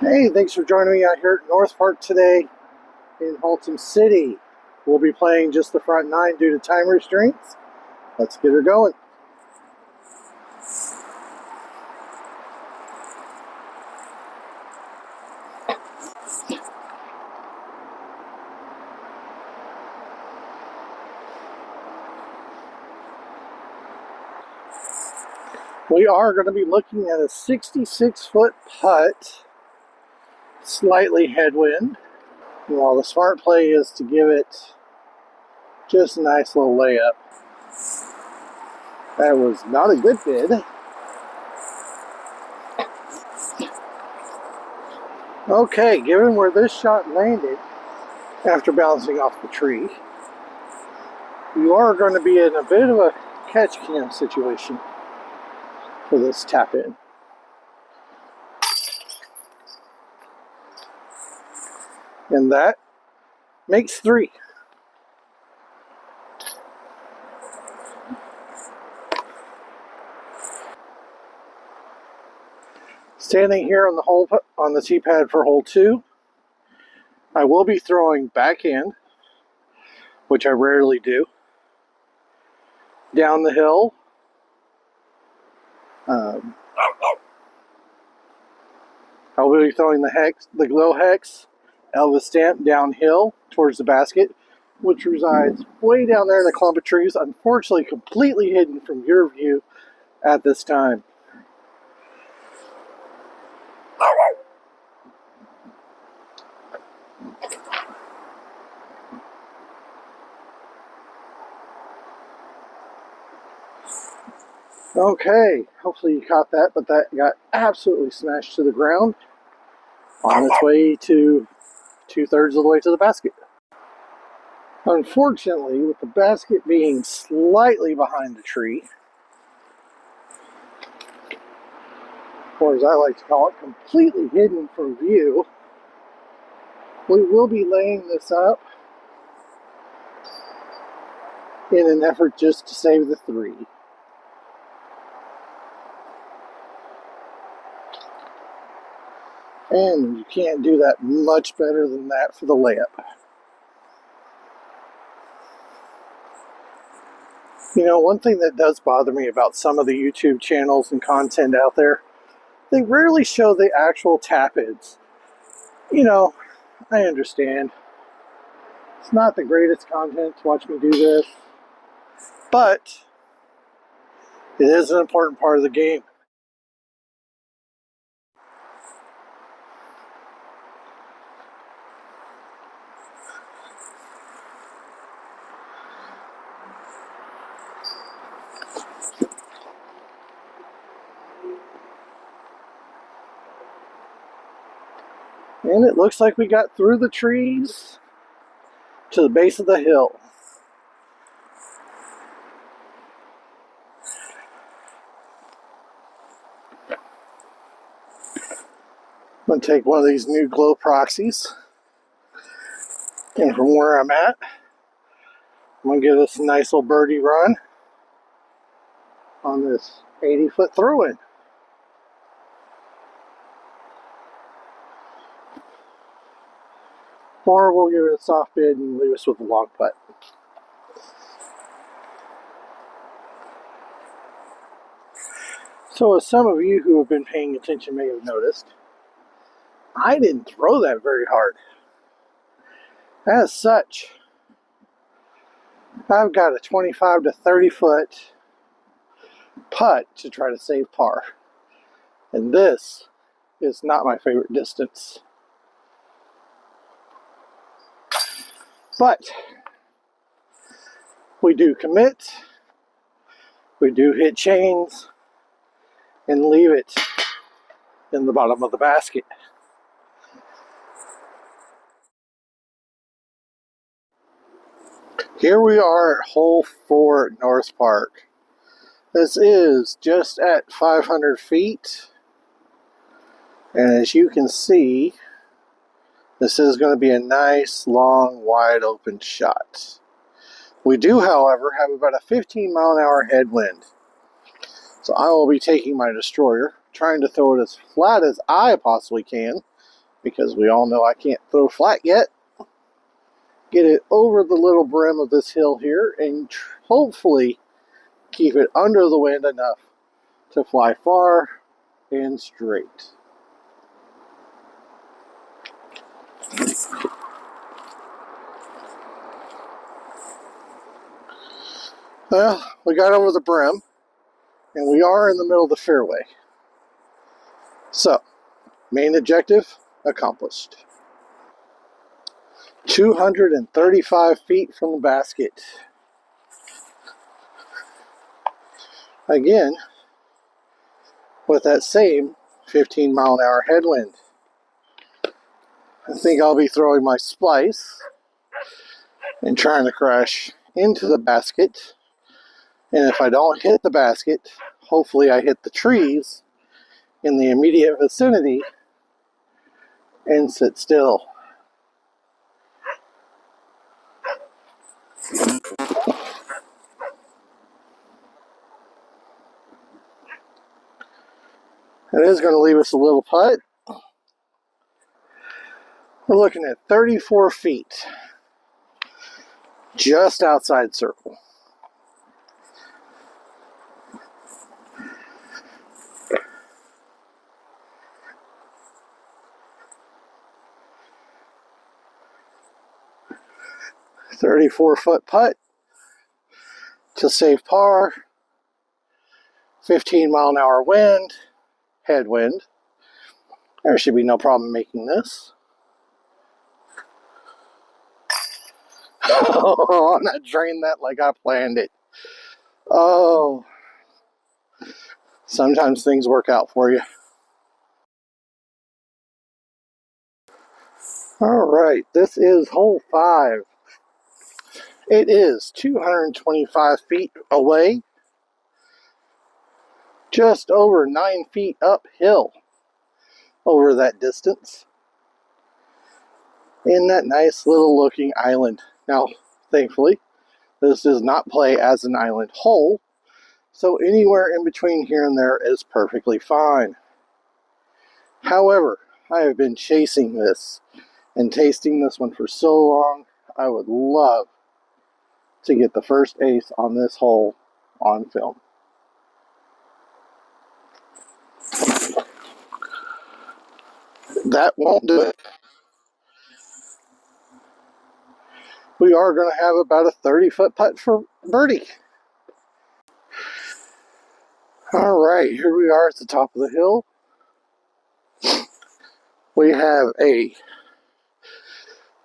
Hey, thanks for joining me out here at North Park today in Haltom City. We'll be playing just the front nine due to time restraints. Let's get her going. We are going to be looking at a 66-foot putt, slightly headwind. While the smart play is to give it just a nice little layup. That was not a good bid. Okay, given where this shot landed after bouncing off the tree, you are going to be in a bit of a catch can situation for this tap in. And that makes three. Standing here on the tee pad for hole 2, I will be throwing backhand, which I rarely do, down the hill. I'll be throwing the glow hex, Elvis stamp downhill towards the basket, which resides way down there in the clump of trees, unfortunately completely hidden from your view at this time. Okay, hopefully you caught that, but that got absolutely smashed to the ground on its way to 2/3 of the way to the basket. Unfortunately, with the basket being slightly behind the tree, or as I like to call it, completely hidden from view, we will be laying this up in an effort just to save the three. And you can't do that much better than that for the layup. You know, one thing that does bother me about some of the YouTube channels and content out there, they rarely show the actual tap-ins. You know, I understand. It's not the greatest content to watch me do this, but it is an important part of the game. And it looks like we got through the trees to the base of the hill. I'm going to take one of these new glow proxies. And from where I'm at, I'm going to give this a nice little birdie run on this 80-foot throw-in. Or we'll give it a soft bid and leave us with a long putt. So as some of you who have been paying attention may have noticed, I didn't throw that very hard. As such, I've got a 25 to 30 foot putt to try to save par. And this is not my favorite distance. But we do commit, we do hit chains, and leave it in the bottom of the basket. Here we are at hole 4 at North Park. This is just at 500 feet. And as you can see, this is going to be a nice, long, wide open shot. We do, however, have about a 15-mile-an-hour headwind. So I will be taking my destroyer, trying to throw it as flat as I possibly can, because we all know I can't throw flat yet. Get it over the little brim of this hill here and hopefully keep it under the wind enough to fly far and straight. Well, we got over the brim and we are in the middle of the fairway. So, main objective accomplished. 235 feet from the basket. Again, with that same 15-mile-an-hour headwind. I think I'll be throwing my splice and trying to crash into the basket. And if I don't hit the basket, hopefully I hit the trees in the immediate vicinity and sit still. It is going to leave us a little putt. We're looking at 34 feet, just outside circle. "34-foot putt to save par, 15-mile-an-hour wind, headwind. There should be no problem making this." Oh, and I drained that like I planned it. Oh, sometimes things work out for you. All right, this is hole 5. It is 225 feet away, just over 9 feet uphill over that distance, in that nice little looking island. Now, thankfully, this does not play as an island hole, so anywhere in between here and there is perfectly fine. However, I have been chasing this and tasting this one for so long. I would love to get the first ace on this hole on film. That won't do it. We are going to have about a 30-foot putt for birdie. All right, here we are at the top of the hill. We have a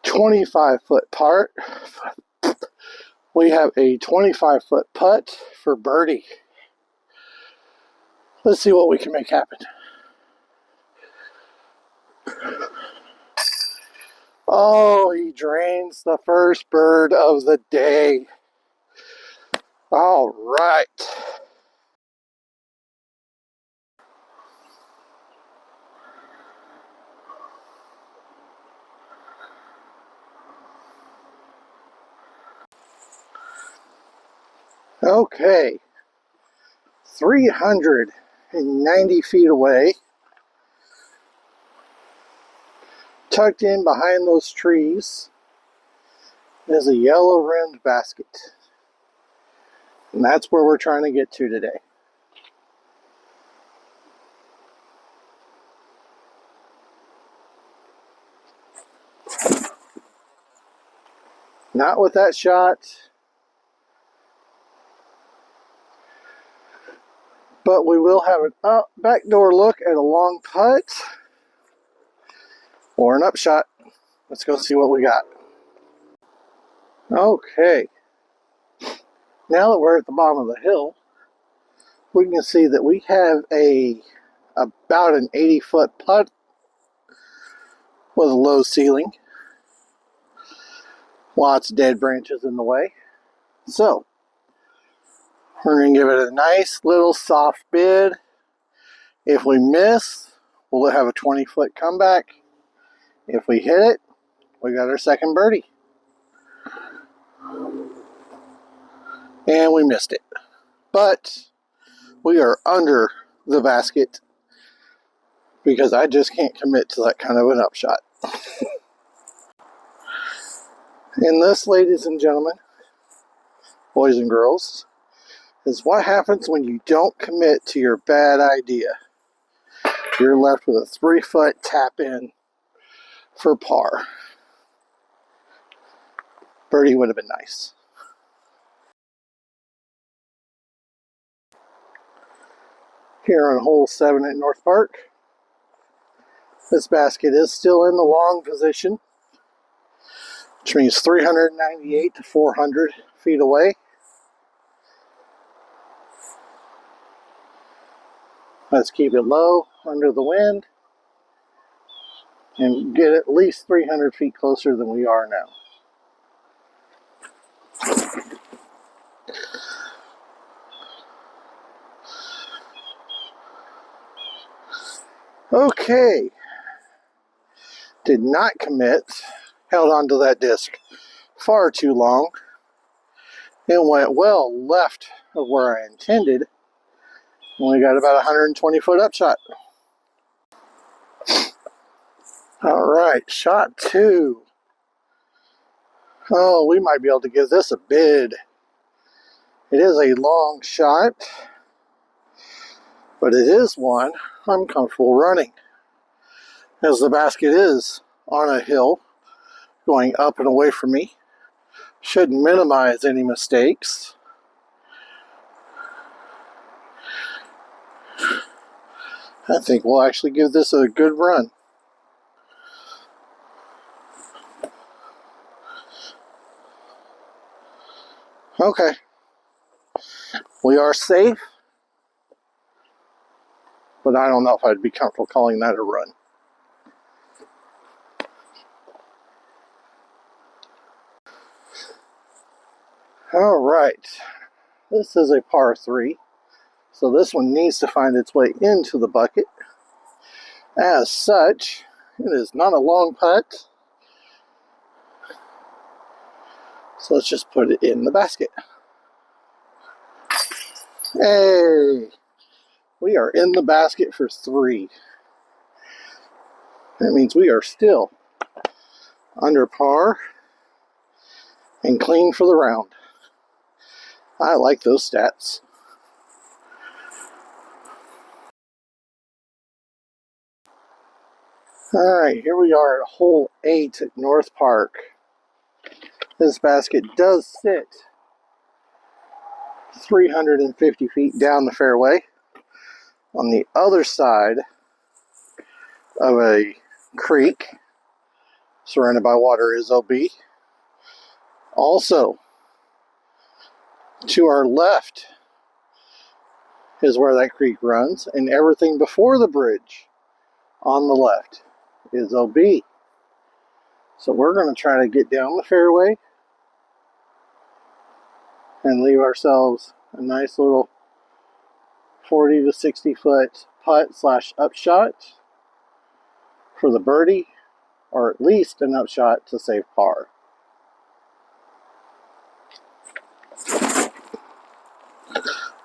25-foot part. We have a 25-foot putt for birdie. Let's see what we can make happen. Oh, he drains the first bird of the day. All right. Okay. 390 feet away, tucked in behind those trees, is a yellow rimmed basket. And that's where we're trying to get to today. Not with that shot, but we will have an backdoor look at a long putt or an upshot. Let's go see what we got. Okay. Now that we're at the bottom of the hill, we can see that we have about an 80-foot putt with a low ceiling. Lots of dead branches in the way. So, we're going to give it a nice little soft bid. If we miss, we'll have a 20-foot comeback. If we hit it, we got our second birdie. And we missed it. But we are under the basket because I just can't commit to that kind of an upshot. And this, ladies and gentlemen, boys and girls, is what happens when you don't commit to your bad idea. You're left with a 3-foot tap in for par. Birdie would have been nice. Here on hole 7 at North Park, this basket is still in the long position, which means 398 to 400 feet away. Let's keep it low under the wind and get at least 300 feet closer than we are now. Okay. Did not commit, held onto that disc far too long, and went well left of where I intended. Only got about 120 foot upshot. All right, shot 2. Oh, we might be able to give this a bid. It is a long shot, but it is one I'm comfortable running, as the basket is on a hill going up and away from me. Should minimize any mistakes. I think we'll actually give this a good run. Okay. We are safe, but I don't know if I'd be comfortable calling that a run. All right. This is a par 3, so this one needs to find its way into the bucket. As such, it is not a long putt, so let's just put it in the basket. Hey, we are in the basket for 3. That means we are still under par and clean for the round. I like those stats. Alright, here we are at hole 8 at North Park. This basket does sit 350 feet down the fairway on the other side of a creek surrounded by water is OB. Also, to our left is where that creek runs, and everything before the bridge on the left is OB. So we're going to try to get down the fairway and leave ourselves a nice little 40 to 60 foot putt slash upshot for the birdie, or at least an upshot to save par.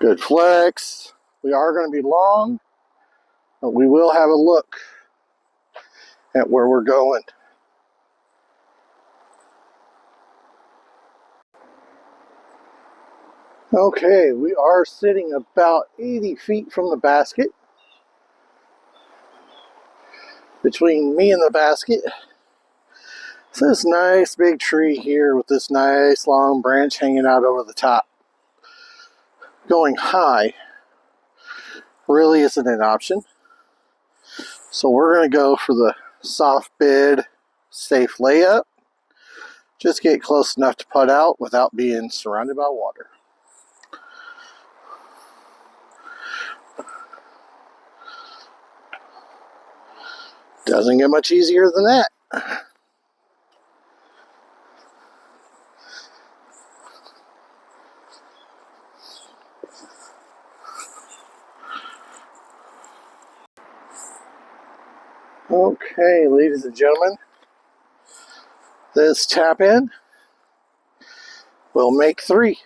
Good flex. We are going to be long, but we will have a look at where we're going. Okay, we are sitting about 80 feet from the basket. Between me and the basket, it's this nice big tree here with this nice long branch hanging out over the top. Going high really isn't an option. So we're going to go for the soft bid, safe layup. Just get close enough to putt out without being surrounded by water. Doesn't get much easier than that. Okay, ladies and gentlemen, this tap in will make 3.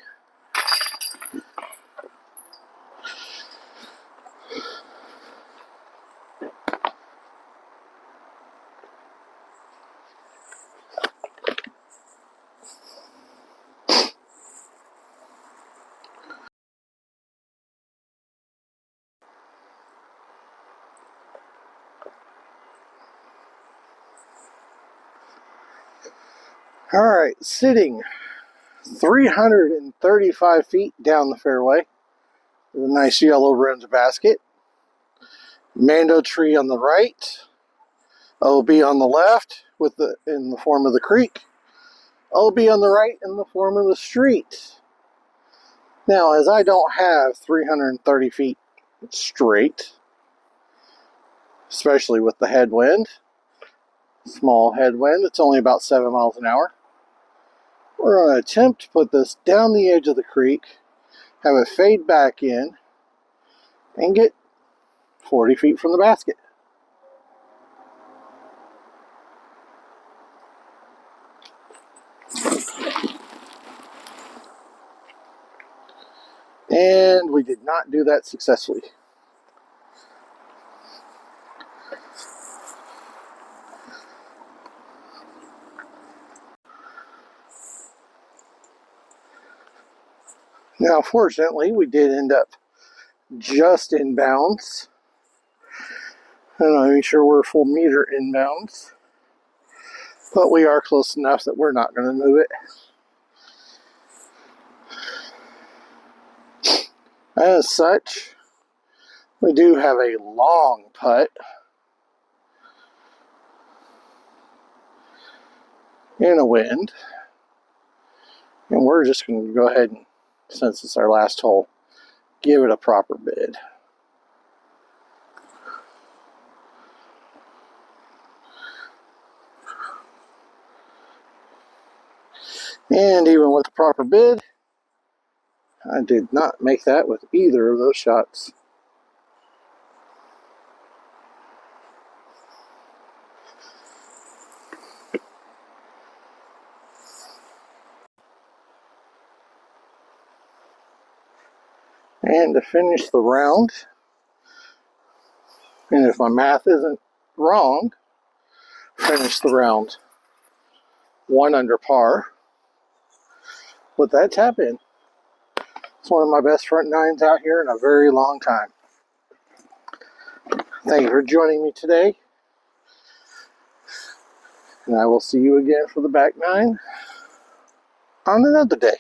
All right, sitting 335 feet down the fairway with a nice yellow rimmed basket. Mando tree on the right, OB on the left in the form of the creek, OB on the right in the form of the street. Now, as I don't have 330 feet straight, especially with the headwind, small headwind, it's only about 7 miles an hour, we're going to attempt to put this down the edge of the creek, have it fade back in, and get 40 feet from the basket. And we did not do that successfully. Now, fortunately, we did end up just in bounds. I'm not sure we're a full meter in bounds, but we are close enough that we're not going to move it. As such, we do have a long putt in a wind, and we're just going to go ahead and, since it's our last hole, give it a proper bid. And even with the proper bid, I did not make that with either of those shots. And to finish the round, and if my math isn't wrong, finish the round 1 under par with that tap in. It's one of my best front nines out here in a very long time. Thank you for joining me today, and I will see you again for the back nine on another day.